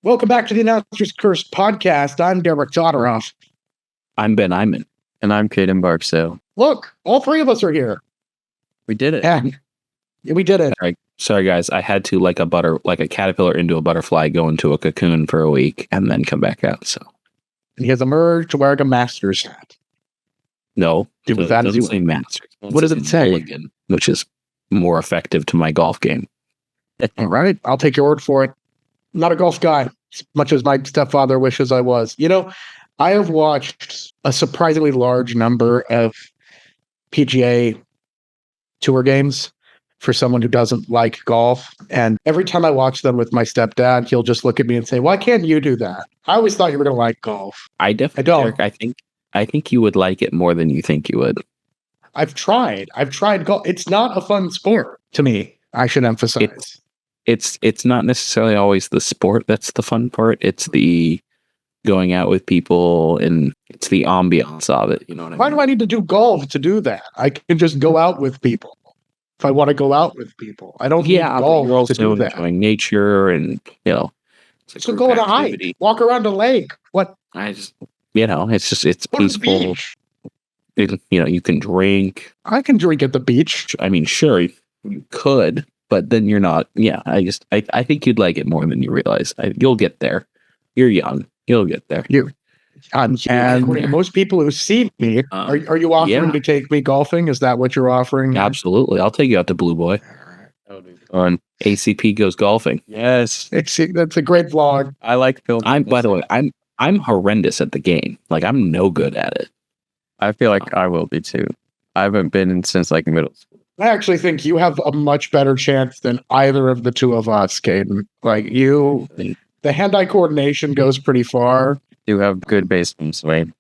Welcome back to the Announcer's Curse podcast. I'm Derek Todoroff. I'm Ben Iman. And I'm Caden Barksdale. Look, all three of us are here. We did it. Yeah, we did it. Sorry, guys. I had to like a caterpillar into a butterfly, go into a cocoon for a week, and then come back out. So And he has emerged wearing a Masters hat. no, Do with it that as doesn't you say want. Masters. What does it say? Mulligan, which is more effective to my golf game. All right, I'll take your word for it. I'm not a golf guy, as much as my stepfather wishes I was. You know, I have watched a surprisingly large number of PGA Tour games for someone who doesn't like golf. And every time I watch them with my stepdad, he'll just look at me and say, "Why can't you do that? I always thought you were going to like golf." I definitely, don't. Derek, I think you would like it more than you think you would. I've tried golf. It's not a fun sport to me. I should emphasize. It's not necessarily always the sport that's the fun part. It's the going out with people and it's the ambiance of it. You know what I mean? Why do I need to do golf to do that? I can just go out with people if I want to go out with people. I don't need but golf you're also to do that. enjoying nature and it's a So group go on a activity. hike, walk around a lake. What? it's it's Go to the peaceful. beach. You can drink. I can drink at the beach. I mean, sure, you could, but then you're not. Yeah, I think you'd like it more than you realize. You'll get there. You're young. You'll get there. And according to most people who see me, are you offering to take me golfing? Is that what you're offering? Absolutely. I'll take you out to Blue Boy. On ACP goes golfing. yes, That's a great vlog. I like filming. By the way, I'm horrendous at the game. Like I'm no good at it. I feel like I will be too. I haven't been in since like middle school. I actually think you have a much better chance than either of the two of us, Caden. Like you, the hand-eye coordination goes pretty far. Do have good baseball swing.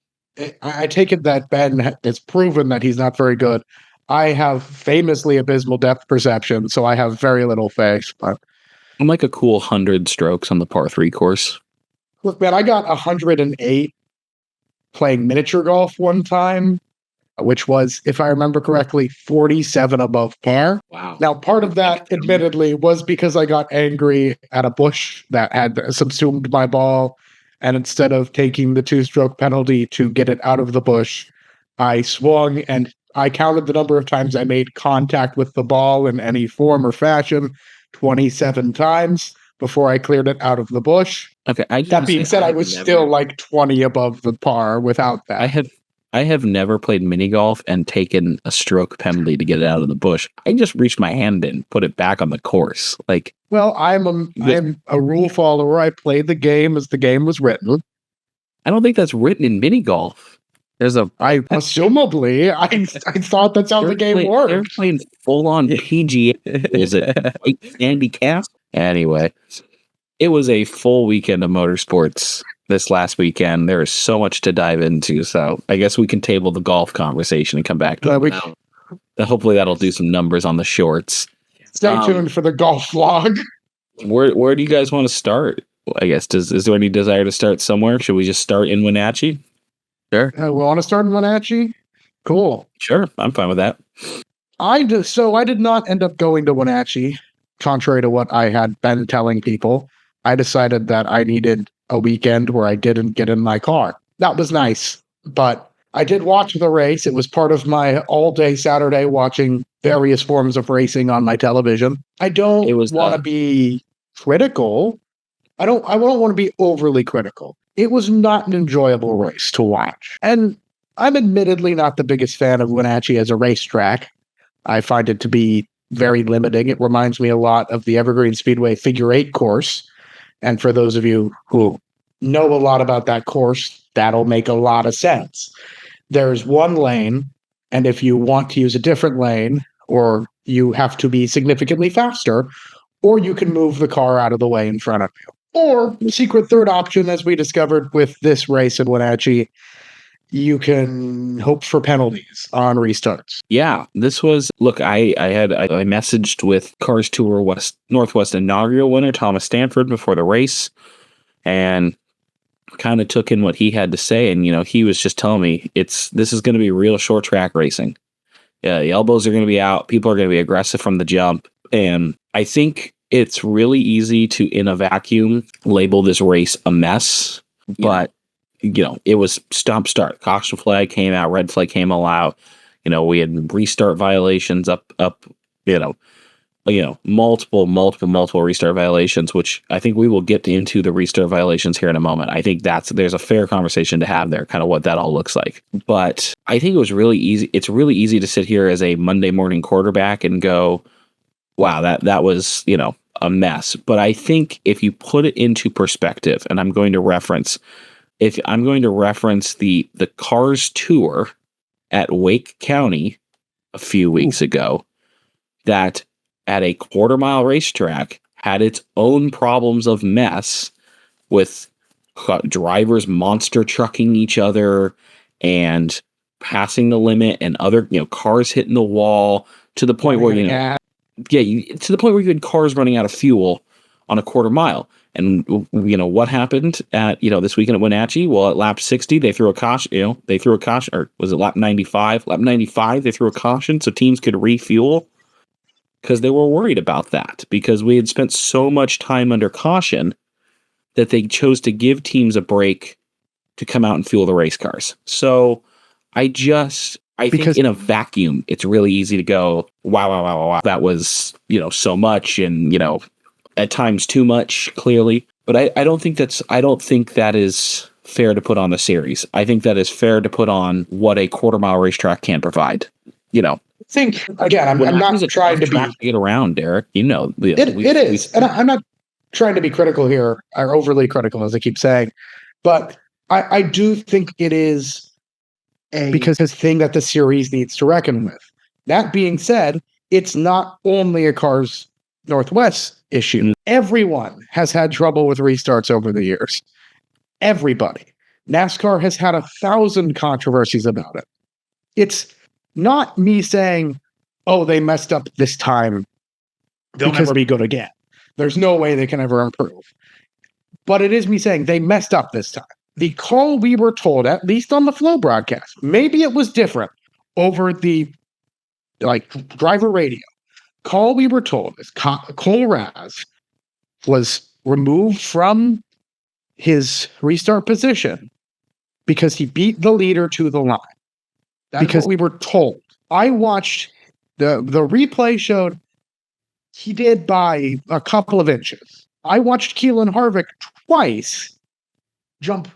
I take it that Ben has proven that he's not very good. I have famously abysmal depth perception, so I have very little faith. But I'm like a cool 100 strokes on the par 3 course. look, man, I got 108 playing miniature golf one time, which was, if I remember correctly, 47 above par. Wow. Now, part of that, admittedly, was because I got angry at a bush that had subsumed my ball. And instead of taking the 2-stroke penalty to get it out of the bush, I swung and I counted the number of times I made contact with the ball in any form or fashion, 27 times before I cleared it out of the bush. Okay. That being said, I was still like 20 above the par without that. I have never played mini golf and taken a stroke penalty to get it out of the bush. I just reached my hand in, put it back on the course. Like, well, I'm a rule follower. I played the game as the game was written. I don't think that's written in mini golf. Assumably, I thought that's how the game worked. They're playing full on PGA. Is it Andy Cass? Anyway, it was a full weekend of motorsports this last weekend. There is so much to dive into, so I guess we can table the golf conversation and come back to it now. Hopefully that'll do some numbers on the shorts. Stay tuned for the golf vlog. Where do you guys want to start? I guess is there any desire to start somewhere? Should we just start in Wenatchee? Sure. We want to start in Wenatchee? Cool. Sure, I'm fine with that. I did not end up going to Wenatchee, contrary to what I had been telling people. I decided that I needed a weekend where I didn't get in my car. That was nice, but I did watch the race. It was part of my all-day Saturday watching various forms of racing on my television. I don't want to be critical. I don't want to be overly critical. It was not an enjoyable race to watch. And I'm admittedly not the biggest fan of Wenatchee as a racetrack. I find it to be very limiting. It reminds me a lot of the Evergreen Speedway Figure 8 course. And for those of you who know a lot about that course, that'll make a lot of sense. There's one lane, and if you want to use a different lane, or you have to be significantly faster, or you can move the car out of the way in front of you. Or the secret third option, as we discovered with this race in Wenatchee, you can hope for penalties on restarts. Yeah, this was, look, I messaged with Cars Tour Northwest inaugural winner Thomas Stanford before the race and kind of took in what he had to say. And, he was just telling me this is going to be real short track racing. Yeah, the elbows are going to be out. People are going to be aggressive from the jump. And I think it's really easy to, in a vacuum, label this race a mess. But, it was stop-start. Caution flag came out, red flag came out. We had restart violations up, multiple restart violations, which I think we will get into the restart violations here in a moment. I think there's a fair conversation to have there, kind of what that all looks like. But I think it was really easy. It's really easy to sit here as a Monday morning quarterback and go, wow, that was, a mess. But I think if you put it into perspective, and I'm going to reference the Cars Tour at Wake County a few weeks ago, that at a quarter-mile racetrack had its own problems of mess with drivers monster trucking each other and passing the limit and other, cars hitting the wall to the point where, to the point where you had cars running out of fuel on a quarter mile. And, what happened at, this weekend at Wenatchee? Well, at lap 60, they threw a caution, or was it lap 95? Lap 95, they threw a caution so teams could refuel, because they were worried about that, because we had spent so much time under caution that they chose to give teams a break to come out and fuel the race cars. So I think in a vacuum, it's really easy to go, wow, that was, so much, and, at times too much, clearly. But I don't think that is fair to put on the series. I think that is fair to put on what a quarter mile racetrack can provide. I think, again, I'm not trying to get around, Derek. It is. And I'm not trying to be critical here, or overly critical, as I keep saying. But I do think it is because this thing that the series needs to reckon with. That being said, it's not only a Cars Northwest issue. Everyone has had trouble with restarts over the years. Everybody. NASCAR has had 1,000 controversies about it. It's not me saying, oh, they messed up this time, they'll never be good again. There's no way they can ever improve. But it is me saying they messed up this time. The call we were told, at least on the Flow broadcast, maybe it was different over the driver radio. Call we were told is Cole Raz was removed from his restart position because he beat the leader to the line. Because we were told. I watched the replay showed he did by a couple of inches. I watched Keelan Harvick twice jump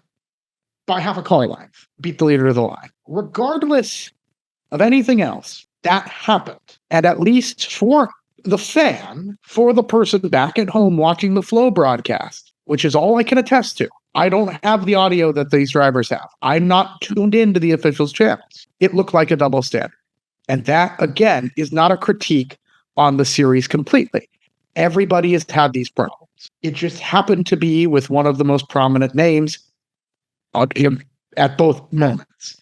by half a car length, beat the leader to the line. Regardless of anything else, that happened. And at least for the fan, for the person back at home watching the Flow broadcast, which is all I can attest to, I don't have the audio that these drivers have. I'm not tuned into the officials' channels. It looked like a double standard. And that, again, is not a critique on the series completely. Everybody has had these problems. It just happened to be with one of the most prominent names at both moments.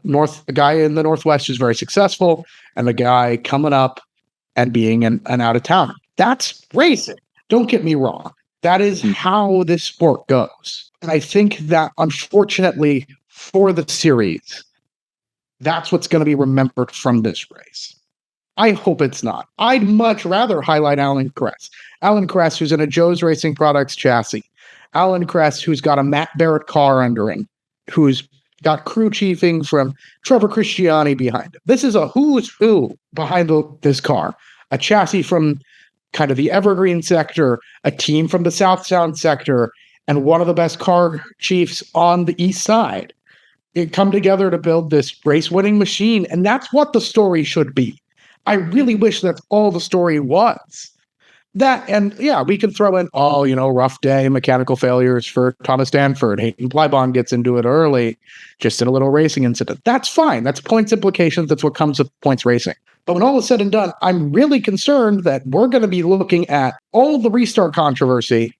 A guy in the Northwest is very successful, and the guy coming up and being an out-of-towner. That's racing. Don't get me wrong. That is how this sport goes. And I think that, unfortunately, for the series, that's what's going to be remembered from this race. I hope it's not. I'd much rather highlight Alan Kress. Alan Kress, who's in a Joe's Racing Products chassis. Alan Kress, who's got a Matt Barrett car under him, who's got crew chiefing from Trevor Christiani behind him. This is a who's who behind this car. A chassis from kind of the Evergreen sector, a team from the South Sound sector, and one of the best car chiefs on the East Side. It come together to build this race-winning machine, and that's what the story should be. I really wish that's all the story was. That, and yeah, we can throw in, rough day, mechanical failures for Thomas Stanford. Hayden Blybon gets into it early, just in a little racing incident. That's fine. That's points implications. That's what comes with points racing. But when all is said and done, I'm really concerned that we're going to be looking at all the restart controversy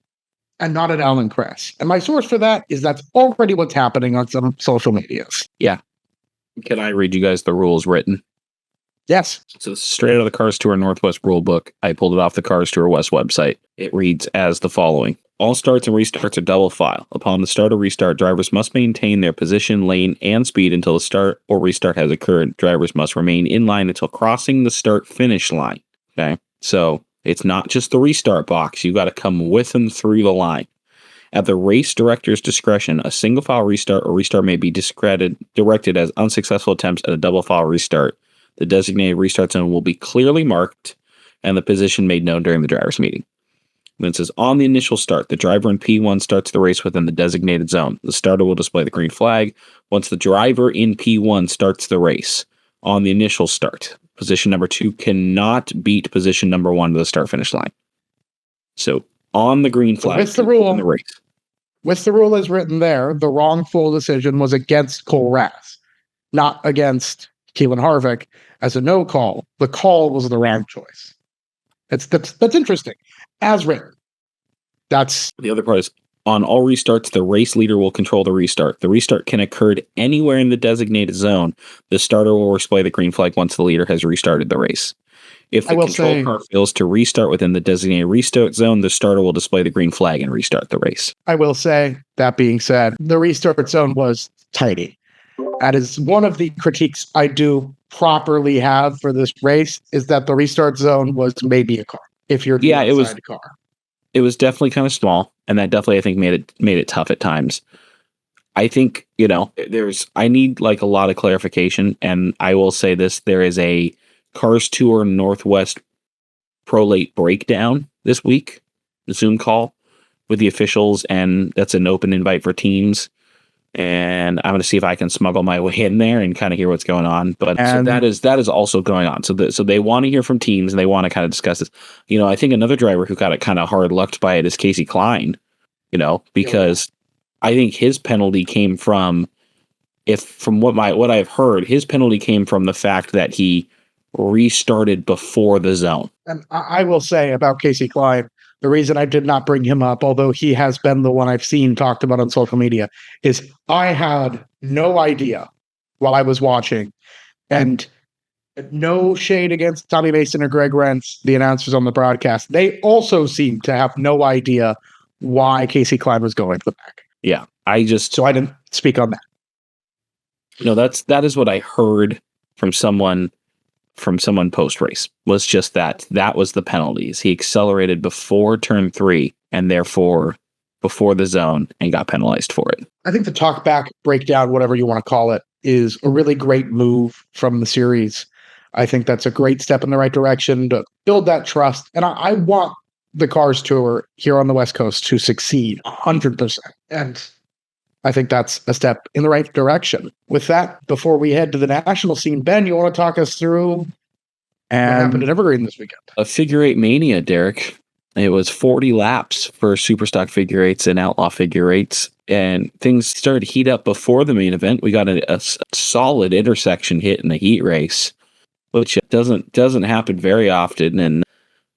and not at Alan Kress. And my source for that is that's already what's happening on some social medias. Yeah. Can I read you guys the rules written? Yes. So straight out of the Cars Tour Northwest rule book. I pulled it off the Cars Tour West website. It reads as the following. All starts and restarts are double file. Upon the start or restart, drivers must maintain their position, lane, and speed until the start or restart has occurred. Drivers must remain in line until crossing the start-finish line. Okay? So It's not just the restart box. You got to come with them through the line. At the race director's discretion, a single file restart or restart may be directed as unsuccessful attempts at a double file restart. The designated restart zone will be clearly marked and the position made known during the driver's meeting. Then it says, on the initial start, the driver in P1 starts the race within the designated zone. The starter will display the green flag once the driver in P1 starts the race. On the initial start, position number 2 cannot beat position number 1 to the start-finish line. So, on the green flag, with the rule, in the race. With the rule as written there, the wrongful decision was against Cole Rass, not against Keelan Harvick as a no call. The call was the wrong choice. That's interesting. As written. That's the other part is on all restarts, the race leader will control the restart. The restart can occur anywhere in the designated zone. The starter will display the green flag once the leader has restarted the race. If the control car fails to restart within the designated restart zone, the starter will display the green flag and restart the race. I will say, that being said, the restart zone was tiny. That is one of the critiques I do properly have for this race, is that the restart zone was maybe a car. If you're inside a car. It was definitely kind of small, and that definitely, I think, made it tough at times. I think, I need like a lot of clarification, and I will say this, there is a Cars Tour Northwest Prolate breakdown this week, the Zoom call with the officials, and that's an open invite for teams. And I'm going to see if I can smuggle my way in there and kind of hear what's going on. But so that is also going on. So they want to hear from teams and they want to kind of discuss this. I think another driver who got it kind of hard lucked by it is Casey Klein, because I think his penalty came from, what I've heard, his penalty came from the fact that he restarted before the zone. And I will say about Casey Klein, the reason I did not bring him up, although he has been the one I've seen talked about on social media, is I had no idea while I was watching, and no shade against Tommy Mason or Greg Rentz, the announcers on the broadcast. They also seemed to have no idea why Casey Klein was going to the back. Yeah, so I didn't speak on that. That is what I heard from someone post race, was just that was the penalties. He accelerated before turn 3 and therefore before the zone and got penalized for it. I think the talk back, breakdown, whatever you want to call it, is a really great move from the series. I think that's a great step in the right direction to build that trust. And I want the Cars Tour here on the West Coast to succeed 100%. And I think that's a step in the right direction. With that, before we head to the national scene, Ben, you want to talk us through what happened at Evergreen this weekend? A figure eight mania, Derek. It was 40 laps for Superstock figure eights and Outlaw figure eights, and things started to heat up before the main event. We got a solid intersection hit in the heat race, which doesn't happen very often, and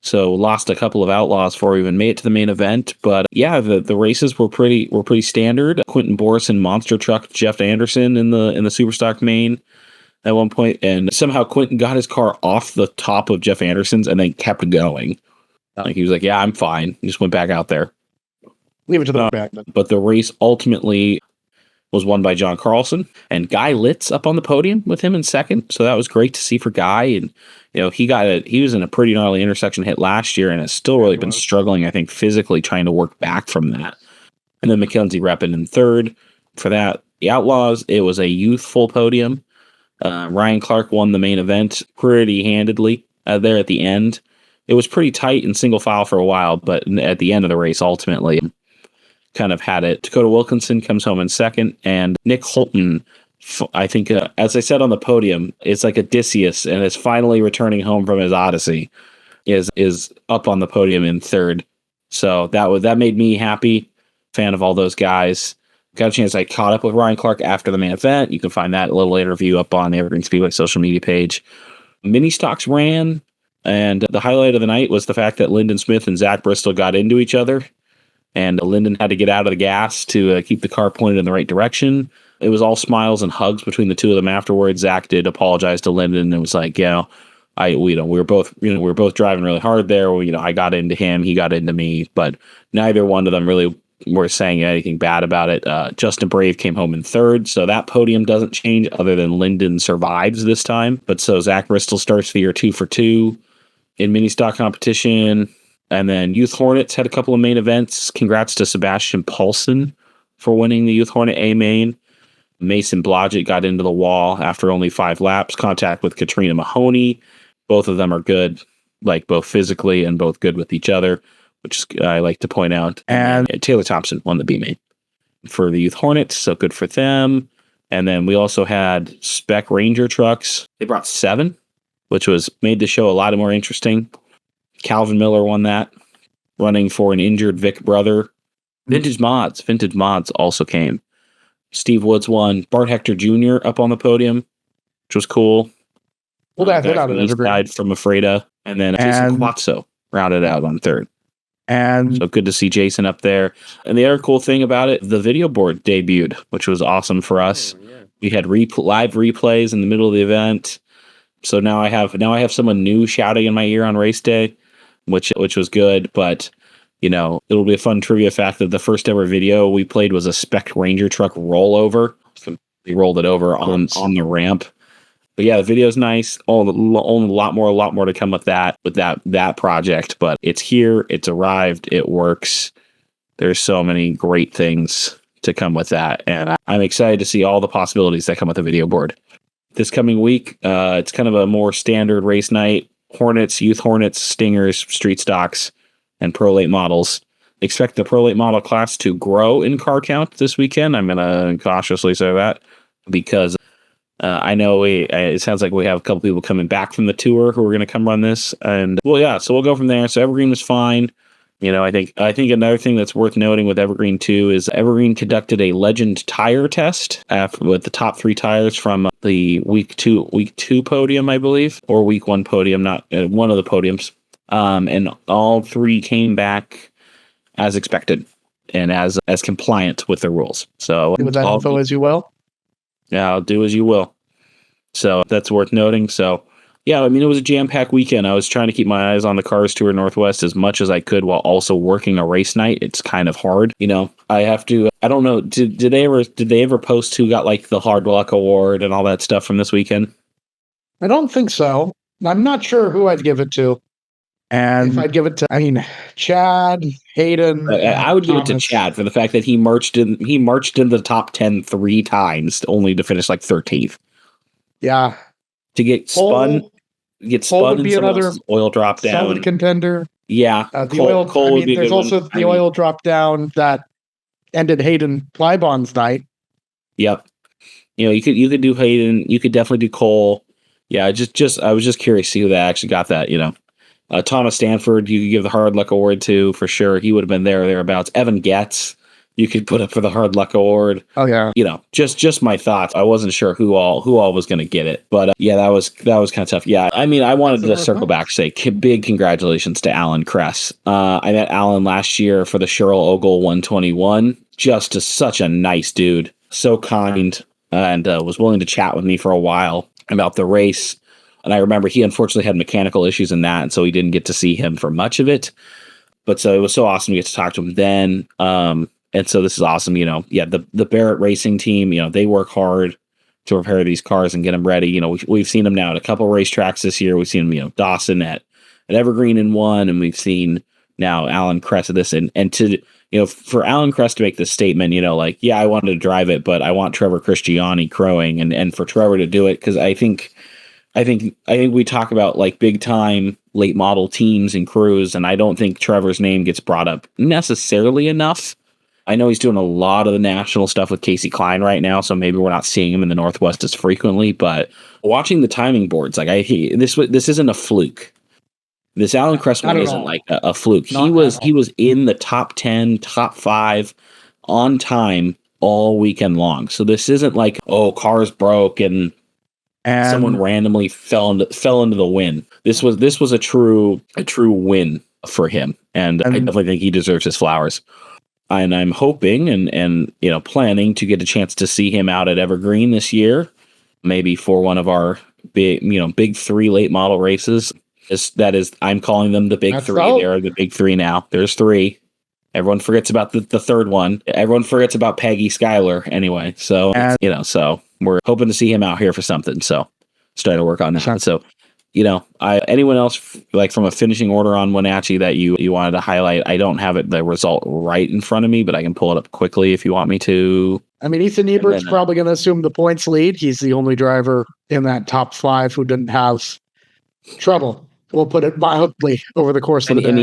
so lost a couple of Outlaws before we even made it to the main event. But yeah, the races were pretty standard. Quentin Borison monster trucked Jeff Anderson in the Superstock main at one point, and somehow Quentin got his car off the top of Jeff Anderson's and then kept going. Like he was like, "Yeah, I'm fine." He just went back out there. Leave it to the back. But the race ultimately was won by John Carlson, and Guy Litz up on the podium with him in second. So that was great to see for Guy. And he was in a pretty gnarly intersection hit last year and has still really been struggling, I think, physically trying to work back from that. And then Mackenzie Reppin in third. For that, the Outlaws, it was a youthful podium. Ryan Clark won the main event pretty handedly there at the end. It was pretty tight in single file for a while, but at the end of the race, ultimately, kind of had it. Dakota Wilkinson comes home in second, and Nick Holton, I think, as I said on the podium, it's like Odysseus and is finally returning home from his Odyssey, is up on the podium in third. So that made me happy. Fan of all those guys. Got a chance. I caught up with Ryan Clark after the main event. You can find that little interview up on the Evergreen Speedway social media page. Mini stocks ran, and the highlight of the night was the fact that Lyndon Smith and Zach Bristol got into each other. And Lyndon had to get out of the gas to keep the car pointed in the right direction. It was all smiles and hugs between the two of them afterwards. Zach did apologize to Lyndon and was like, we were both driving really hard there. I got into him, he got into me, but neither one of them really were saying anything bad about it. Justin Brave came home in third, so that podium doesn't change other than Lyndon survives this time. But so Zach Bristol starts the year 2 for 2. in mini stock competition. And then Youth Hornets had a couple of main events. Congrats to Sebastian Paulson for winning the Youth Hornet A main. Mason Blodgett got into the wall after only 5 laps. Contact with Katrina Mahoney. Both of them are good, like both physically and both good with each other, which I like to point out. And Taylor Thompson won the B main for the Youth Hornets, so good for them. And then we also had Spec Ranger trucks. They brought 7, which was made the show a lot more interesting. Calvin Miller won that, running for an injured Vic brother. Vintage Mods also came. Steve Woods won. Bart Hector Jr. up on the podium, which was cool. Well, that out of East Side from Afreda. And then Jason Quatso rounded out on 3rd. And so good to see Jason up there. And the other cool thing about it, the video board debuted, which was awesome for us. Oh, yeah. We had live replays in the middle of the event. So now I have someone new shouting in my ear on race day, which was good. But it'll be a fun trivia fact that the first ever video we played was a Spec Ranger truck rollover. So we rolled it over on the ramp. But yeah, the video's nice. A lot more to come with that project. But it's here. It's arrived. It works. There's so many great things to come with that, and I'm excited to see all the possibilities that come with the video board. This coming week, it's kind of a more standard race night. Hornets, Youth Hornets, Stingers, Street Stocks, and Pro Late Models. Expect the Pro Late Model class to grow in car count this weekend. I'm going to cautiously say that because I know it sounds like we have a couple people coming back from the tour who are going to come run this. And so we'll go from there. So Evergreen was fine. I think another thing that's worth noting with Evergreen 2 is Evergreen conducted a legend tire test with the top 3 tires from the week two podium, I believe, or week 1 podium, not one of the podiums. And all 3 came back as expected and as compliant with the rules. So with that info as you will. Yeah, I'll do as you will. So that's worth noting. So yeah, it was a jam-packed weekend. I was trying to keep my eyes on the Cars Tour Northwest as much as I could while also working a race night. It's kind of hard. I have to, I don't know, did they ever post who got like the Hard Luck Award and all that stuff from this weekend? I don't think so. I'm not sure who I'd give it to. And if I'd give it to, Chad, Hayden. I would give it to Chad for the fact that he marched in the top 10 3 times, only to finish like 13th. Yeah. To get spun and another oil drop down. Solid contender. Yeah. Cole would be there's also one. The oil drop down that ended Hayden Plybon's night. Yep. You could do Hayden. You could definitely do Cole. Yeah. I was just curious to see who that actually got that. Thomas Stanford, you could give the Hard Luck Award to for sure. He would have been thereabouts. Evan Getz, you could put up for the Hard Luck Award. Oh yeah. Just my thoughts. I wasn't sure who all was going to get it, but yeah, that was kind of tough. Yeah, I wanted to circle back, say big congratulations to Alan Kress. I met Alan last year for the Cheryl Ogle 121. Just such a nice dude, so kind, and was willing to chat with me for a while about the race. And I remember he unfortunately had mechanical issues in that, and so we didn't get to see him for much of it. But so it was so awesome to get to talk to him then. And so this is awesome. The Barrett Racing team, they work hard to repair these cars and get them ready. We've seen them now at a couple racetracks this year. We've seen them, Dawson at Evergreen in one, and we've seen now Alan Kress at this. And to, for Alan Kress to make this statement, I wanted to drive it, but I want Trevor Christiani crowing, and for Trevor to do it, because I think we talk about like big time late model teams and crews, and I don't think Trevor's name gets brought up necessarily enough. I know he's doing a lot of the national stuff with Casey Klein right now, so maybe we're not seeing him in the Northwest as frequently, but watching the timing boards, like this isn't a fluke. This Alan Kress one isn't like a fluke. He was in the top 10, top 5 on time all weekend long. So this isn't like, cars broke and someone randomly fell into the win. This was a true win for him, and I definitely think he deserves his flowers. And I'm hoping and planning to get a chance to see him out at Evergreen this year, maybe for one of our big 3 late model races. I'm calling them the big 3. They are the big 3 now. There's 3. Everyone forgets about the third one. Everyone forgets about Peggy Schuyler anyway. So so we're hoping to see him out here for something. So starting to work on that. So anyone else like from a finishing order on Wenatchee that you wanted to highlight? I don't have the result right in front of me, but I can pull it up quickly if you want me to. I mean, Ethan Ebert's probably going to assume the points lead. He's the only driver in that top 5 who didn't have trouble. We'll put it mildly over the course of the day. And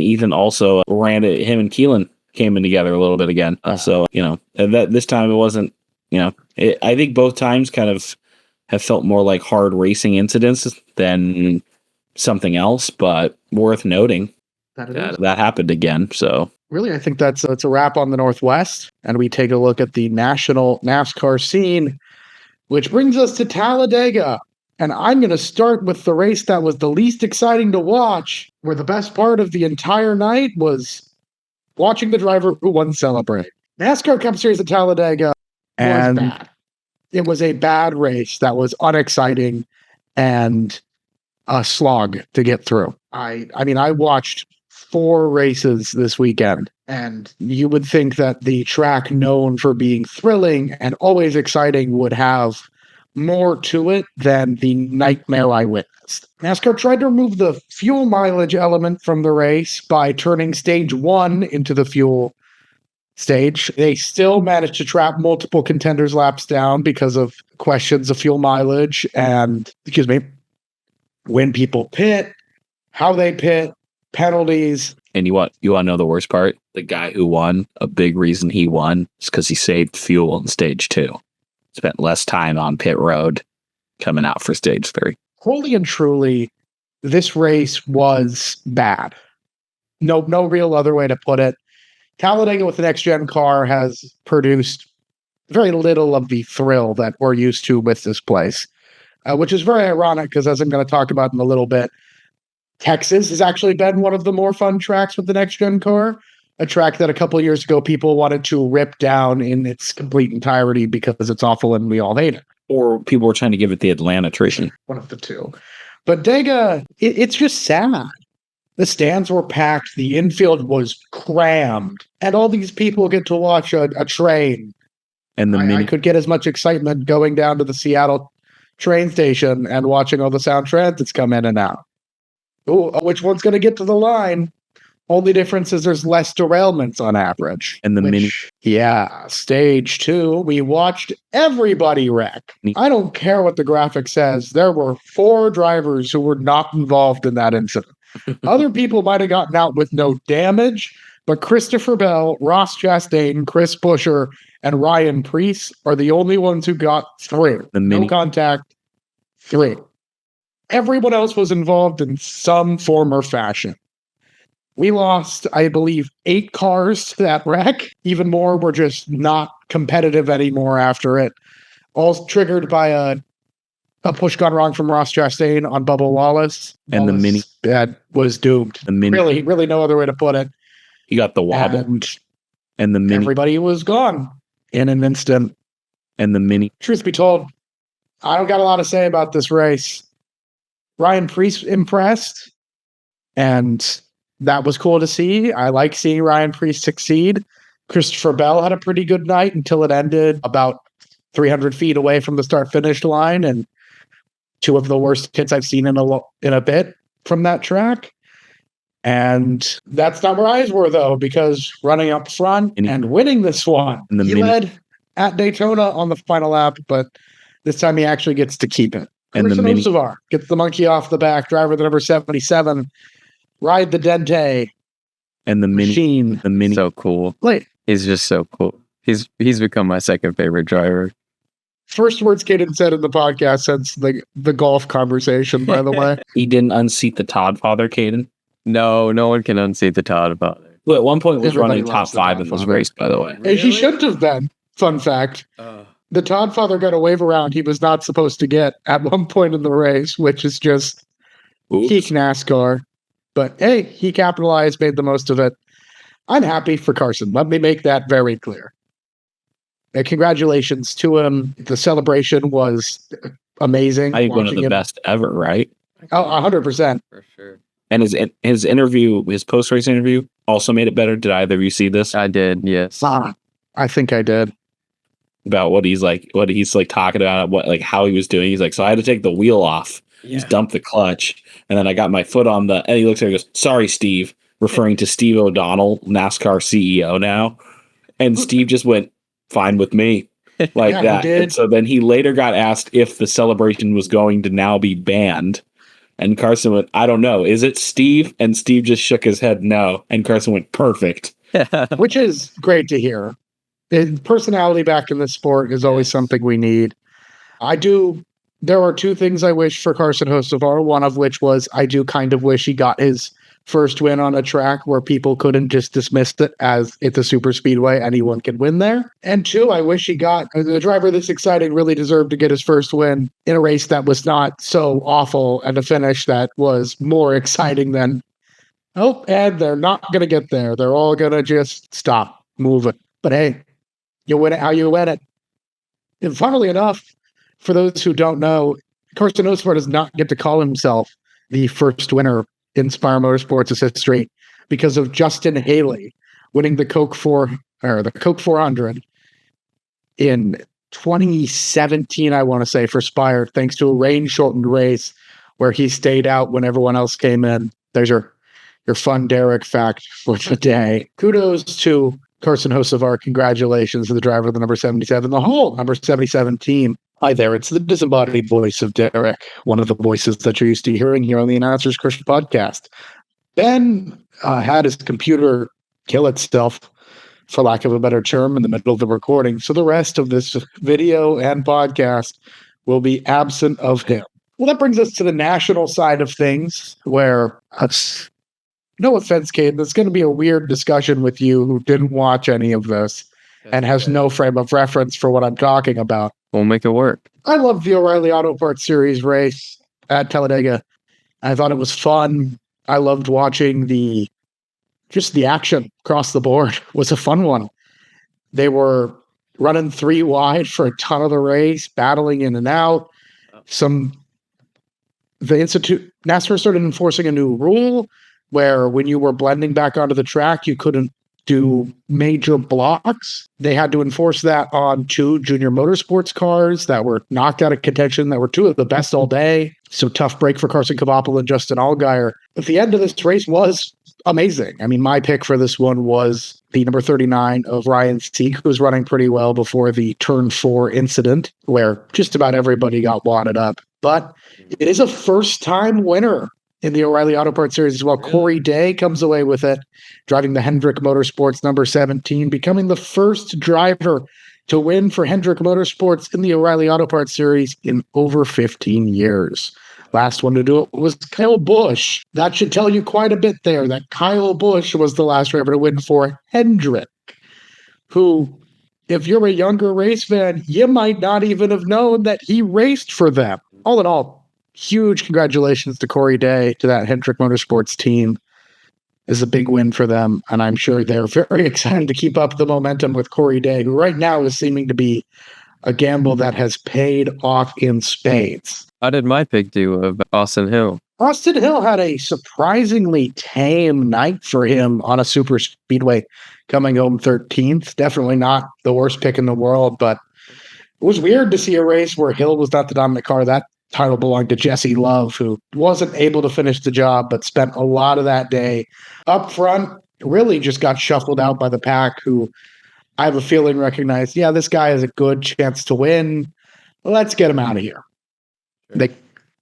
Ethan also ran it. Him and Keelan came in together a little bit again. So that this time it wasn't. I think both times kind of have felt more like hard racing incidents than something else, but worth noting that happened again. So really, I think that's a wrap on the Northwest, and we take a look at the national NASCAR scene, which brings us to Talladega. And I'm going to start with the race that was the least exciting to watch, where the best part of the entire night was watching the driver who won celebrate. NASCAR Cup Series at Talladega was bad. It was a bad race that was unexciting and a slog to get through. I mean, I watched 4 races this weekend, and you would think that the track known for being thrilling and always exciting would have more to it than the nightmare I witnessed. NASCAR tried to remove the fuel mileage element from the race by turning stage 1 into the fuel stage. They still managed to trap multiple contenders laps down because of questions of fuel mileage and, when people pit, how they pit, penalties. And you want to know the worst part? The guy who won, a big reason he won is because he saved fuel in stage 2. Spent less time on pit road coming out for stage 3. Wholly and truly, this race was bad. No real other way to put it. Talladega with the next-gen car has produced very little of the thrill that we're used to with this place, which is very ironic because, as I'm going to talk about in a little bit, Texas has actually been one of the more fun tracks with the next-gen car, a track that a couple of years ago people wanted to rip down in its complete entirety because it's awful and we all hate it. Or people were trying to give it the Atlanta treatment. One of the two. But Dega, it's just sad. The stands were packed, the infield was crammed, and all these people get to watch a train. And I could get as much excitement going down to the Seattle train station and watching all the Sound Transits come in and out. Ooh, which one's going to get to the line? Only difference is there's less derailments on average. And the mini. Yeah, stage 2, we watched everybody wreck. I don't care what the graphic says. There were 4 drivers who were not involved in that incident. Other people might have gotten out with no damage, but Christopher Bell, Ross Chastain, Chris Buescher, and Ryan Preece are the only ones who got 3. No contact, 3. Everyone else was involved in some form or fashion. We lost, I believe, 8 cars to that wreck. Even more were just not competitive anymore after it. All triggered by a push gone wrong from Ross Chastain on Bubba Wallace. And the mini. That was doomed. The mini. Really no other way to put it. He got the wobble. And the mini. Everybody was gone in an instant. And the mini. Truth be told, I don't got a lot to say about this race. Ryan Preece impressed, and that was cool to see. I like seeing Ryan Preece succeed. Christopher Bell had a pretty good night until it ended about 300 feet away from the start-finish line, and 2 of the worst hits I've seen in a bit from that track. And that's not where eyes were, though, because running up front and winning this one, he led at Daytona on the final lap, but this time he actually gets to keep it. And the mini gets the monkey off the back, driver the number 77, ride the Dente. And the machine. The mini, so cool. He's just so cool. He's become my second favorite driver. First words Caden said in the podcast since the golf conversation, by the way. He didn't unseat the Todd father, Caden. No one can unseat the Todd father. Who at one point was running top 5 in this race, by the way. Really? He shouldn't have been. Fun fact. The Todd father got a wave around he was not supposed to get at one point in the race, which is just peak NASCAR. But hey, he capitalized, made the most of it. I'm happy for Carson. Let me make that very clear. Congratulations to him. The celebration was amazing. I think one of the best ever, right? Oh, 100%. For sure. And his interview, his post-race interview, also made it better. Did either of you see this? I did, yes. I think I did. About what he's talking about, how he was doing. He's like, so I had to take the wheel off just dumped the clutch. And then I got my foot on and he looks at me and goes, "Sorry, Steve," referring to Steve O'Donnell, NASCAR CEO now. And Steve just went, "Fine with me." Like that. And so then he later got asked if the celebration was going to now be banned. And Carson went, "I don't know. Is it Steve?" And Steve just shook his head no. And Carson went, "Perfect." Which is great to hear. Personality back in the sport is always something we need. There are two things I wish for Carson Hocevar, one of which was I do kind of wish he got his first win on a track where people couldn't just dismiss it as it's a super speedway, anyone can win there. And two, I wish he got the driver this exciting really deserved to get his first win in a race that was not so awful and a finish that was more exciting than, and they're not going to get there. They're all going to just stop moving. But hey, you win it how you win it. And funnily enough, for those who don't know, Carson Hocevar does not get to call himself the first winner in Spire Motorsports' history because of Justin Haley winning the Coke 400 in 2017, I want to say, for Spire, thanks to a rain-shortened race where he stayed out when everyone else came in. There's your fun Derek fact for the day. Kudos to Carson Hocevar. Congratulations to the driver of the number 77, the whole number 77 team. Hi there, it's the disembodied voice of Derek, one of the voices that you're used to hearing here on the Announcers Christian podcast. Ben had his computer kill itself, for lack of a better term, in the middle of the recording, so the rest of this video and podcast will be absent of him. Well, that brings us to the national side of things, where, no offense, Kate, there's going to be a weird discussion with you who didn't watch any of this and has no frame of reference for what I'm talking about. We'll make it work. I loved the O'Reilly Auto Parts Series race at Talladega. I thought it was fun. I loved watching the action across the board. It was a fun one. They were running 3 wide for a ton of the race, battling in and out. NASCAR started enforcing a new rule where when you were blending back onto the track, you couldn't do major blocks. They had to enforce that on 2 junior motorsports cars that were knocked out of contention, that were 2 of the best all day. So tough break for Carson Kvapil and Justin Allgaier. But the end of this race was amazing. I mean, my pick for this one was the number 39 of Ryan Seek, who was running pretty well before the turn 4 incident, where just about everybody got wadded up. But it is a first-time winner in the O'Reilly Auto Parts Series as well. Corey Day comes away with it, driving the Hendrick Motorsports number 17, becoming the first driver to win for Hendrick Motorsports in the O'Reilly Auto Parts Series in over 15 years. Last one to do it was Kyle Busch. That should tell you quite a bit there, that Kyle Busch was the last driver to win for Hendrick, who, if you're a younger race fan, you might not even have known that he raced for them. All in all, huge congratulations to Corey Day, to that Hendrick Motorsports team. Is a big win for them, and I'm sure they're very excited to keep up the momentum with Corey Day, who right now is seeming to be a gamble that has paid off in spades. How did my pick do of Austin Hill? Austin Hill had a surprisingly tame night for him on a super speedway, coming home 13th. Definitely not the worst pick in the world, but it was weird to see a race where Hill was not the dominant car. That title belonged to Jesse Love, who wasn't able to finish the job, but spent a lot of that day up front, really just got shuffled out by the pack, who I have a feeling recognized, this guy has a good chance to win. Let's get him out of here. Sure. They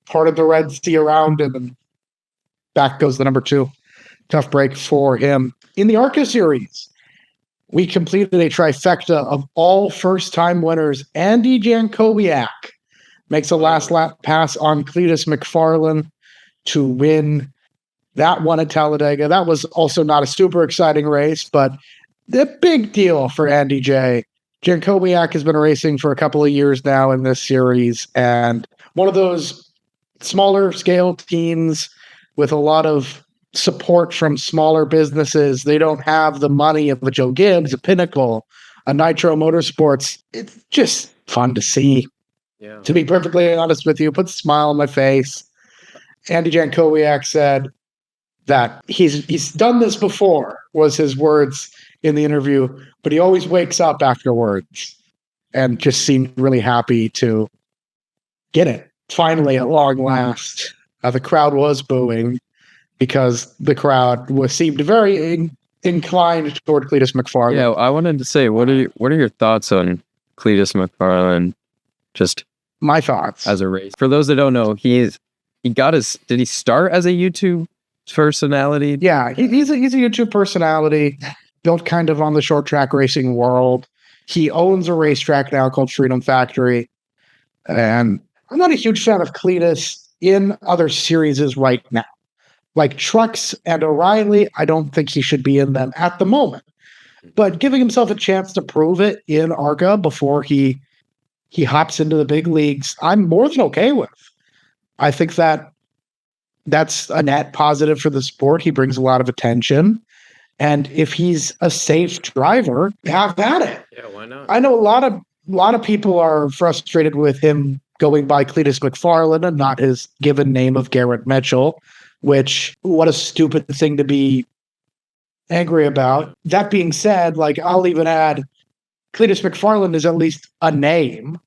parted the Red Sea around him, and back goes the number 2. Tough break for him. In the ARCA series, we completed a trifecta of all first-time winners. Andy Jankowiak makes a last lap pass on Cletus McFarlane to win that one at Talladega. That was also not a super exciting race, but the big deal for Andy J. Jankowiak has been racing for a couple of years now in this series, and one of those smaller scale teams with a lot of support from smaller businesses. They don't have the money of a Joe Gibbs, a Pinnacle, a Nitro Motorsports. It's just fun to see. Yeah. To be perfectly honest with you, put a smile on my face. Andy Jankowiak said that he's done this before, was his words in the interview, but he always wakes up afterwards, and just seemed really happy to get it. finally, at long last, the crowd was booing because the crowd seemed very inclined toward Cletus McFarland. Yeah, I wanted to say, what are your thoughts on Cletus McFarland? Just My thoughts. as a race. For those that don't know, did he start as a YouTube personality? Yeah, he's a YouTube personality built kind of on the short track racing world. He owns a racetrack now called Freedom Factory. And I'm not a huge fan of Cletus in other series right now. Like Trucks and O'Reilly, I don't think he should be in them at the moment. But giving himself a chance to prove it in ARCA before he hops into the big leagues, I'm more than okay with. I think that's a net positive for the sport. He brings a lot of attention. And if he's a safe driver, have at it. Yeah, why not? I know a lot of people are frustrated with him going by Cletus McFarland and not his given name of Garrett Mitchell, which, what a stupid thing to be angry about. That being said, like, I'll even add Cletus McFarland is at least a name.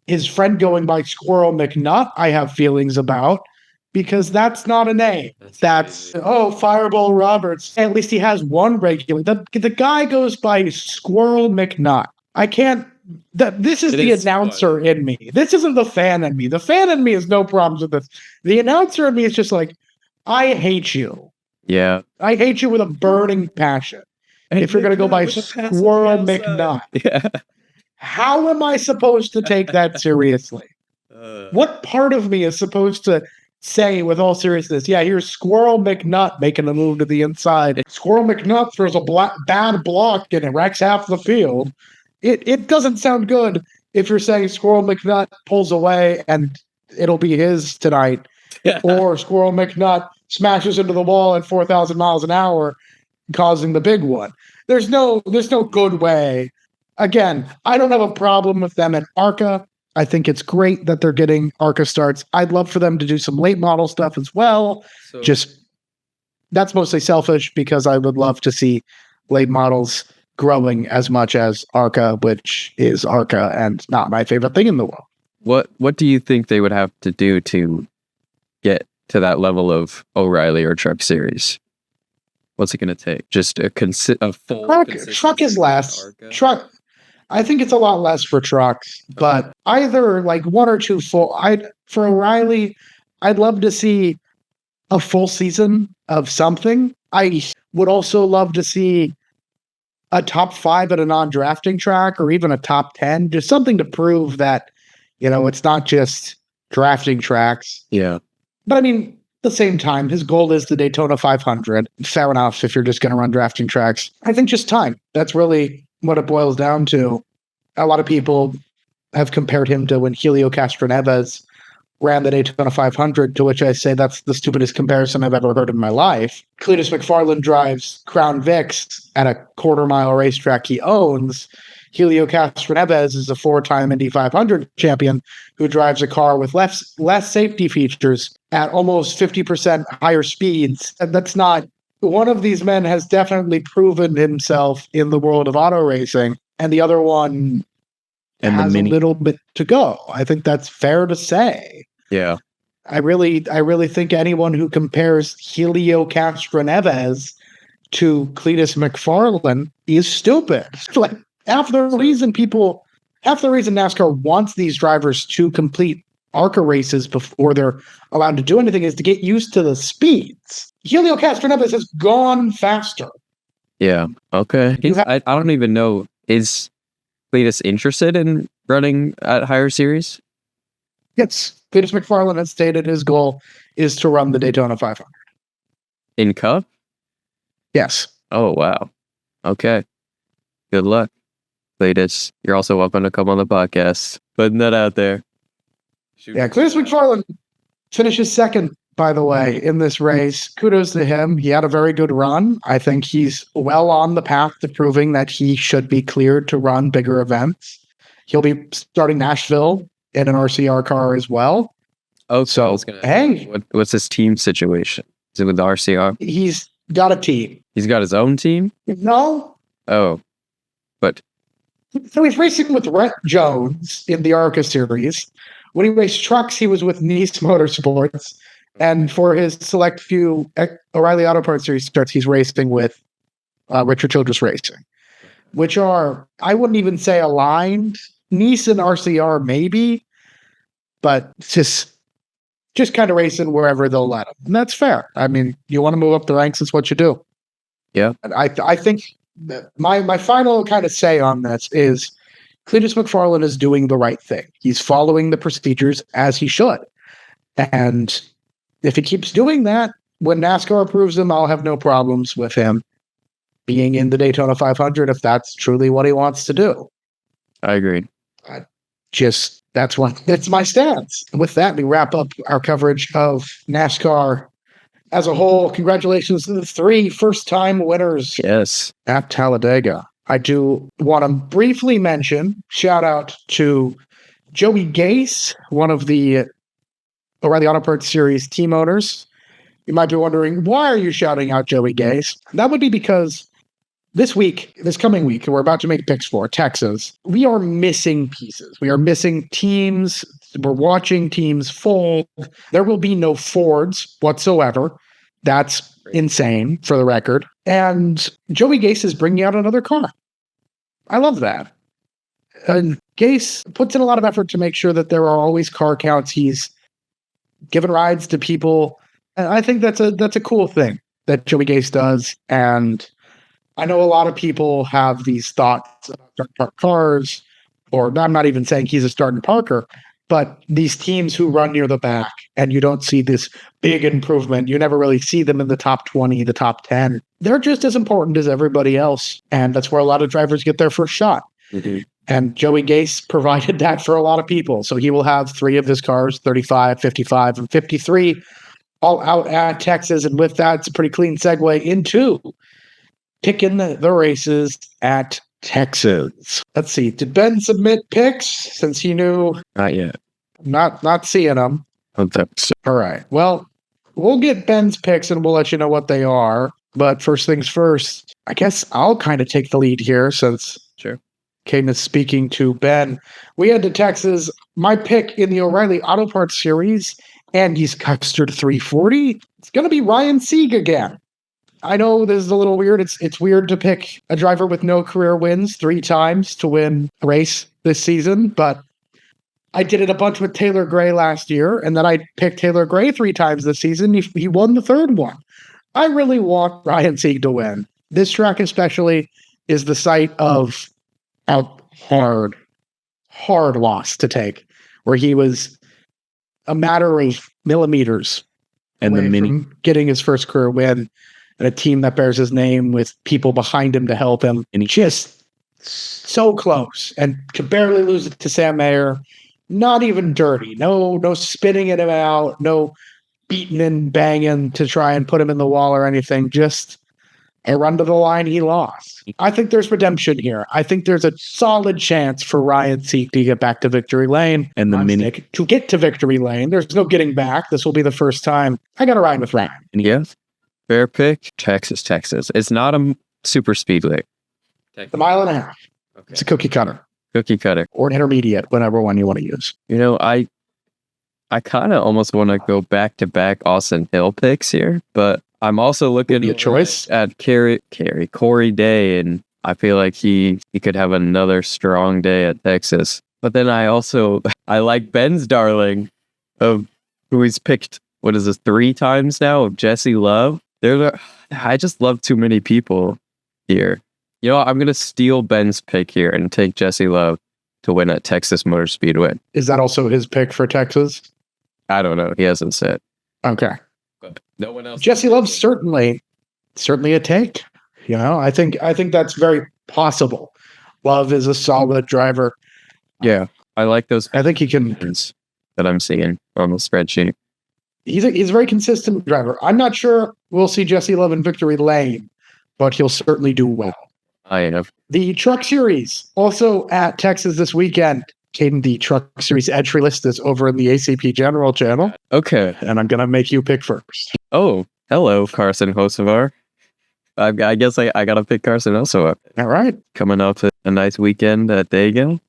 His friend going by Squirrel McNutt, I have feelings about, because that's not a name. That's Fireball Roberts. At least he has one regular. The guy goes by Squirrel McNutt. I can't. This is the announcer in me. This isn't the fan in me. The fan in me has no problems with this. The announcer in me is just like, I hate you. Yeah. I hate you with a burning passion. If you're going to go by Squirrel McNutt. Yeah. How am I supposed to take that seriously? What part of me is supposed to say with all seriousness, yeah, here's Squirrel McNutt making a move to the inside. Squirrel McNutt throws a bad block and it wrecks half the field. It doesn't sound good if you're saying Squirrel McNutt pulls away and it'll be his tonight. Or Squirrel McNutt smashes into the wall at 4,000 miles an hour, causing the big one. There's no good way. Again, I don't have a problem with them at ARCA. I think it's great that they're getting ARCA starts. I'd love for them to do some late model stuff as well. That's mostly selfish because I would love to see late models growing as much as ARCA, which is ARCA and not my favorite thing in the world. What do you think they would have to do to get to that level of O'Reilly or Truck Series? What's it going to take? Just a full truck is less. Truck. I think it's a lot less for trucks, but either like one or two full. For O'Reilly, I'd love to see a full season of something. I would also love to see a top 5 at a non-drafting track, or even a top 10, just something to prove that, it's not just drafting tracks. Yeah. But I mean, at the same time, his goal is the Daytona 500. Fair enough if you're just going to run drafting tracks. I think just time. That's really what it boils down to. A lot of people have compared him to when Helio Castroneves ran the Daytona 500, to which I say that's the stupidest comparison I've ever heard in my life. Cletus McFarland drives Crown Vics at a quarter-mile racetrack he owns. Helio Castroneves is a 4-time Indy 500 champion who drives a car with less safety features at almost 50% higher speeds. And that's not... One of these men has definitely proven himself in the world of auto racing, and the other one has a little bit to go. I think that's fair to say. Yeah. I really think anyone who compares Helio Castroneves to Cletus McFarland is stupid. Like, half the reason NASCAR wants these drivers to complete ARCA races before they're allowed to do anything is to get used to the speeds. Helio Castroneves has gone faster. Yeah. Okay. I don't even know. Is Cletus interested in running at higher series? Yes. Cletus McFarland has stated his goal is to run the Daytona 500. In Cup? Yes. Oh, wow. Okay. Good luck, Cletus. You're also welcome to come on the podcast. Putting that out there. Yeah, Cletus McFarland finishes second, by the way, in this race. Kudos to him. He had a very good run. I think he's well on the path to proving that he should be cleared to run bigger events. He'll be starting Nashville in an RCR car as well. Oh, so hey. What's his team situation? Is it with the RCR? He's got a team. He's got his own team? No. Oh, but... So he's racing with Rhett Jones in the ARCA series, When he raced trucks, he was with Nice Motorsports. And for his select few O'Reilly Auto Parts Series starts, he's racing with Richard Childress Racing, which are, I wouldn't even say aligned. Nice and RCR maybe, but just kind of racing wherever they'll let him. And that's fair. I mean, you want to move up the ranks, it's what you do. Yeah. And I think that my final kind of say on this is Cletus McFarlane is doing the right thing. He's following the procedures as he should. And if he keeps doing that, when NASCAR approves him, I'll have no problems with him being in the Daytona 500 if that's truly what he wants to do. I agree. That's my stance. With that, we wrap up our coverage of NASCAR as a whole. Congratulations to the 3 first-time winners Yes. at Talladega. I do want to briefly mention, shout out to Joey Gase, one of the O'Reilly Auto Parts Series team owners. You might be wondering, why are you shouting out Joey Gase? That would be because this coming week, we're about to make picks for Texas. We are missing pieces. We are missing teams. We're watching teams fold. There will be no Fords whatsoever. That's insane, for the record. And Joey Gase is bringing out another car. I love that. And Gase puts in a lot of effort to make sure that there are always car counts. He's given rides to people. And I think that's a cool thing that Joey Gase does. And I know a lot of people have these thoughts about start and park cars, or I'm not even saying he's a start and parker, but these teams who run near the back and you don't see this big improvement, you never really see them in the top 20, the top 10. They're just as important as everybody else. And that's where a lot of drivers get their first shot. Mm-hmm. And Joey Gase provided that for a lot of people. So he will have 3 of his cars, 35, 55, and 53, all out at Texas. And with that, it's a pretty clean segue into picking the races at Texas. Let's see. Did Ben submit picks since he knew? Not yet. Not seeing them. Don't think so. All right. Well, we'll get Ben's picks and we'll let you know what they are. But first things first, I guess I'll kind of take the lead here since Sure. Caden is speaking to Ben. We head to Texas. My pick in the O'Reilly Auto Parts Series, Andy's Custard 340. It's going to be Ryan Sieg again. I know this is a little weird. It's weird to pick a driver with no career wins 3 times to win a race this season, but I did it a bunch with Taylor Gray last year, and then I picked Taylor Gray 3 times this season. He won the 3rd one. I really want Ryan Sieg to win. This track especially is the site of a hard loss to take, where he was a matter of millimeters And the away mini from getting his first career win. And a team that bears his name with people behind him to help him. And he just so close and could barely lose it to Sam Mayer. Not even dirty. No spitting at him out. No beating and banging to try and put him in the wall or anything. Just a run to the line he lost. I think there's redemption here. I think there's a solid chance for Ryan Sieg to get back to victory lane. and the mini. To get to victory lane, there's no getting back. This will be the first time I got to ride with Ryan. Yes. Fair pick. Texas. It's not a super speedway. It's a mile and a half. Okay. It's a cookie cutter Cookie cutter. or an intermediate, whatever one you want to use. You know, I kind of almost want to go back to back Austin Hill picks here, but I'm also looking Be a choice. at Corey Day, and I feel like he could have another strong day at Texas. But then I like Ben's darling of who he's picked. What is this 3 times now of Jesse Love? I just love too many people here. You know, I'm gonna steal Ben's pick here and take Jesse Love to win at Texas Motor Speedway. Is that also his pick for Texas? I don't know. He hasn't said. Okay. But no one else. Jesse Love's certainly a take. You know, I think that's very possible. Love is a solid driver. Yeah, I like those I think he can. that I'm seeing on the spreadsheet. He's a very consistent driver. I'm not sure we'll see Jesse Love in victory lane, but he'll certainly do well. I have. The Truck Series also at Texas this weekend. Caden, the Truck Series entry list is over in the ACP General channel, Okay. and I'm gonna make you pick first. Oh, hello, Carson Hocevar. I guess I gotta pick Carson Hocevar. All right. Coming up to a nice weekend at Dega.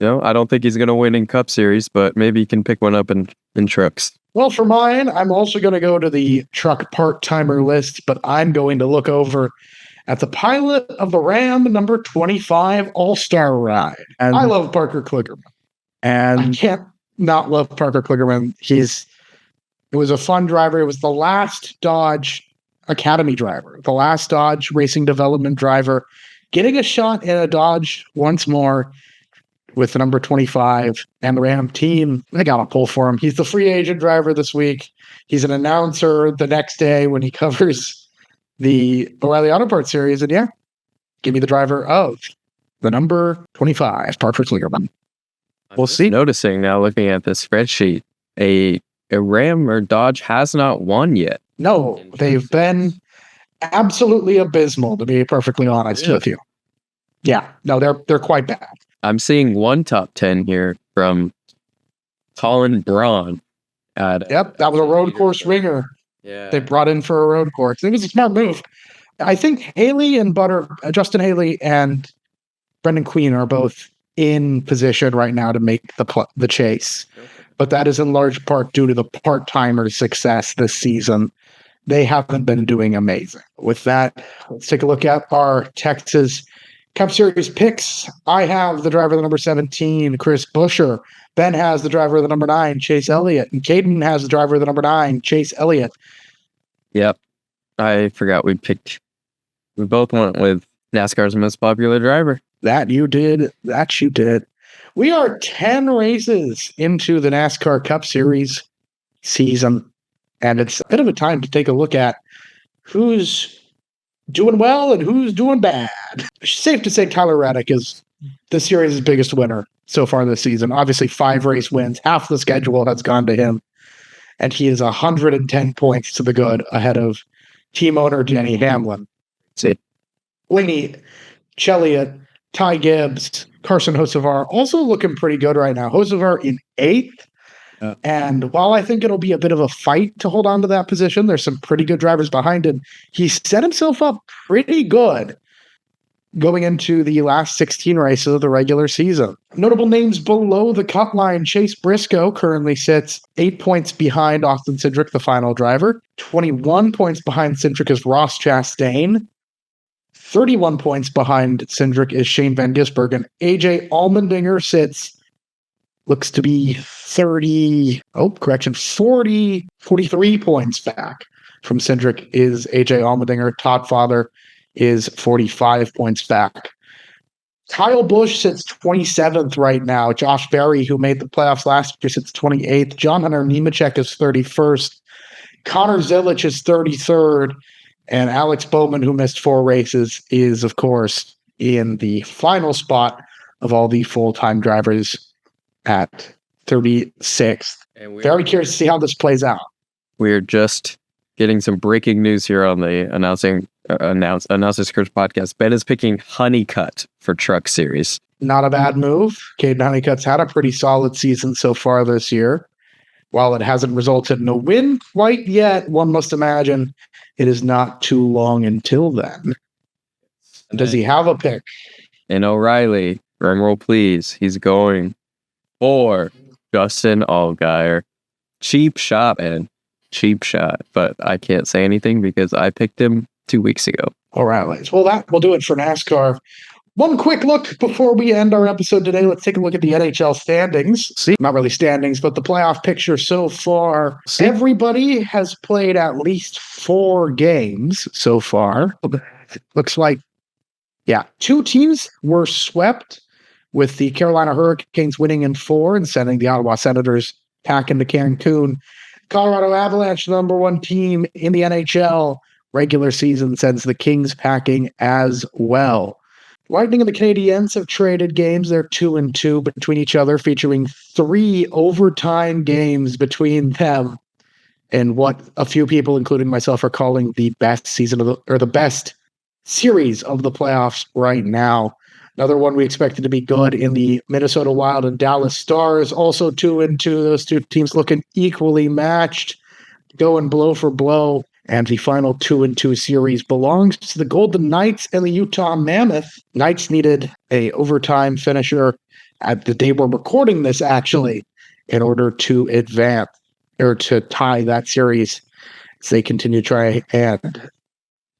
I don't think he's going to win in Cup Series, but maybe he can pick one up in trucks. Well, for mine, I'm also going to go to the truck part-timer list, but I'm going to look over at the pilot of the Ram number 25 All-Star Ride. And I love Parker Kligerman. And I can't not love Parker Kligerman. It was a fun driver. It was the last Dodge Academy driver, the last Dodge Racing Development driver, getting a shot in a Dodge once more with the number 25 and the Ram team. They got a pull for him. He's the free agent driver this week. He's an announcer the next day when he covers the O'Reilly Auto Parts Series. And yeah, give me the driver of the number 25, Parker Kligerman. We'll see. Noticing now, looking at the spreadsheet, a Ram or Dodge has not won yet. No, they've been absolutely abysmal, to be perfectly honest with you. Yeah, no, they're quite bad. I'm seeing one top 10 here from Colin Braun. Yep, that was a road course ringer. Yeah, They brought in for a road course. It was a smart move. I think Justin Haley and Brendan Queen are both in position right now to make the chase. But that is in large part due to the part-timers' success this season. They haven't been doing amazing. With that, let's take a look at our Texas Cup Series picks. I have the driver of the number 17, Chris Buescher. Ben has the driver of the number 9, Chase Elliott. And Caden has the driver of the number 9, Chase Elliott. Yep. I forgot we both went with NASCAR's most popular driver. That you did. We are 10 races into the NASCAR Cup Series season. And it's a bit of a time to take a look at who's doing well and who's doing bad. It's safe to say Tyler Reddick is the series' biggest winner so far this season. Obviously, 5 race wins. Half the schedule has gone to him. And he is 110 points to the good ahead of team owner Denny Hamlin. See. Blaney, Cheliot, Ty Gibbs, Carson Hocevar also looking pretty good right now. Hocevar in 8th. And while I think it'll be a bit of a fight to hold on to that position, there's some pretty good drivers behind him. He set himself up pretty good going into the last 16 races of the regular season. Notable names below the cut line: Chase Briscoe currently sits 8 points behind Austin Cindric, the final driver. 21 points behind Cindric is Ross Chastain. 31 points behind Cindric is Shane Van Gisbergen. And AJ Allmendinger looks to be 43 points back from Cindric is AJ Allmendinger. Todd Father is 45 points back. Kyle Busch sits 27th right now. Josh Berry, who made the playoffs last year, sits 28th. John Hunter Nemechek is 31st. Connor Zilich is 33rd. And Alex Bowman, who missed 4 races, is, of course, in the final spot of all the full-time drivers at 36th. Very curious to see how this plays out. We're just getting some breaking news here on the Announcers Curse podcast. Ben is picking Honeycutt for Truck Series. Not a bad move. Caden Honeycutt's had a pretty solid season so far this year. While it hasn't resulted in a win quite yet, one must imagine it is not too long until then. Does he have a pick? And O'Reilly, drumroll please, he's going for Justin Allgaier. Cheap shot, man. Cheap shot. But I can't say anything because I picked him 2 weeks ago. O'Reilly. Well, that will do it for NASCAR. One quick look before we end our episode today. Let's take a look at the NHL standings. Not really standings, but the playoff picture so far. Everybody has played at least 4 games so far. Looks like, 2 teams were swept, with the Carolina Hurricanes winning in 4 and sending the Ottawa Senators packing to Cancun. Colorado Avalanche, number 1 team in the NHL regular season, sends the Kings packing as well. Lightning and the Canadiens have traded games. They're 2-2 between each other, featuring 3 overtime games between them, and what a few people, including myself, are calling the best the best series of the playoffs right now. Another one we expected to be good in the Minnesota Wild and Dallas Stars, also 2-2. Those 2 teams looking equally matched, going blow for blow. And the final 2-2 series belongs to the Golden Knights and the Utah Mammoth. Knights needed a overtime finisher at the day we're recording this, actually, in order to advance or to tie that series as they continue to try and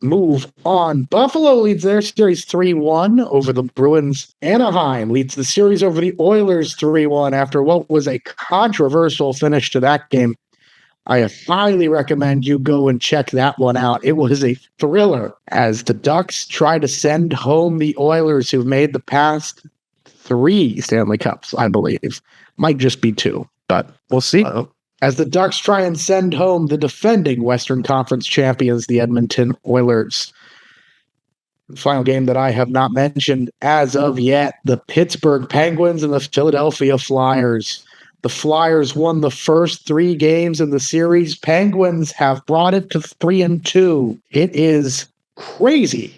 move on. Buffalo leads their series 3-1 over the Bruins. Anaheim leads the series over the Oilers 3-1 after what was a controversial finish to that game. I highly recommend you go and check that one out. It was a thriller as the Ducks try to send home the Oilers, who've made the past 3 Stanley Cups, I believe. Might just be 2, but We'll see. as the Ducks try and send home the defending Western Conference champions, the Edmonton Oilers. The final game that I have not mentioned as of yet, the Pittsburgh Penguins and the Philadelphia Flyers. The Flyers won the first 3 games in the series. Penguins have brought it to 3-2. It is crazy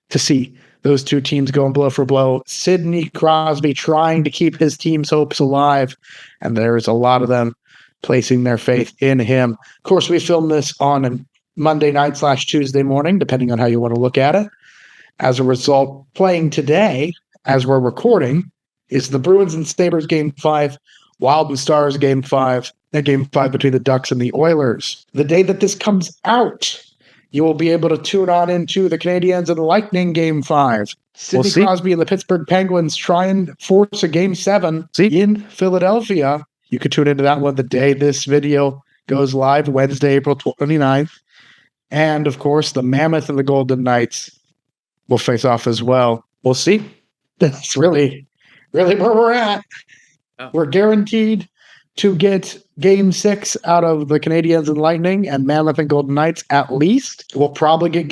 to see those two teams going blow for blow. Sidney Crosby trying to keep his team's hopes alive, and there's a lot of them placing their faith in him. Of course, we filmed this on a Monday night / Tuesday morning, depending on how you want to look at it. As a result, playing today, as we're recording, is the Bruins and Sabres Game 5, Wild and Stars Game 5, and Game 5 between the Ducks and the Oilers. The day that this comes out, you will be able to tune on into the Canadiens and the Lightning Game 5. Sidney Crosby and the Pittsburgh Penguins try and force a Game 7 in Philadelphia. You could tune into that one the day this video goes live, Wednesday, April 29th. And, of course, the Mammoth and the Golden Knights will face off as well. We'll see. That's really where we're at. Oh. We're guaranteed to get Game 6 out of the Canadiens and Lightning and Mammoth and Golden Knights at least. We'll probably get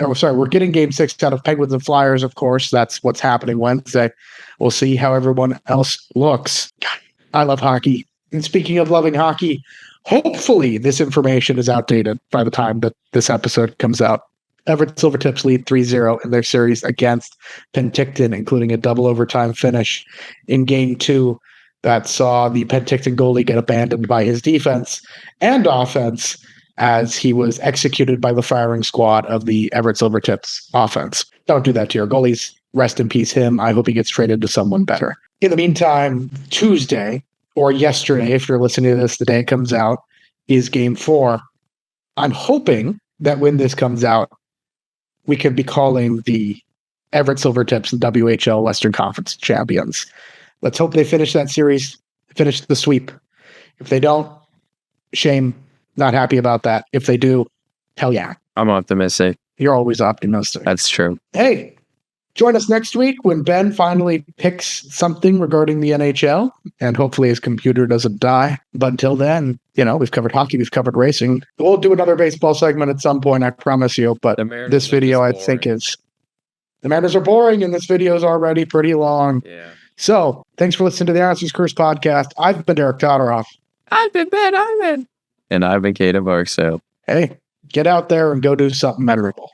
we're getting Game 6 out of Penguins and Flyers, of course. That's what's happening Wednesday. We'll see how everyone else looks. God, I love hockey. And speaking of loving hockey, hopefully this information is outdated by the time that this episode comes out. Everett Silvertips lead 3-0 in their series against Penticton, including a double overtime finish in Game 2 that saw the Penticton goalie get abandoned by his defense and offense as he was executed by the firing squad of the Everett Silvertips offense. Don't do that to your goalies. Rest in peace him. I hope he gets traded to someone better. In the meantime, Tuesday, or yesterday, if you're listening to this the day it comes out, is Game 4. I'm hoping that when this comes out, we could be calling the Everett Silvertips the WHL Western Conference champions. Let's hope they finish that series, finish the sweep. If they don't, shame, not happy about that. If they do, hell yeah. I'm optimistic. You're always optimistic. That's true. Hey, join us next week when Ben finally picks something regarding the NHL, and hopefully his computer doesn't die. But until then, we've covered hockey, we've covered racing. We'll do another baseball segment at some point, I promise you. But this video, I think, is... The Mariners are boring, and this video is already pretty long. Yeah. So, thanks for listening to the Answers Curse podcast. I've been Derek Todoroff. I've been Ben Ivan. And I've been Kata Barksdale. Hey, get out there and go do something memorable.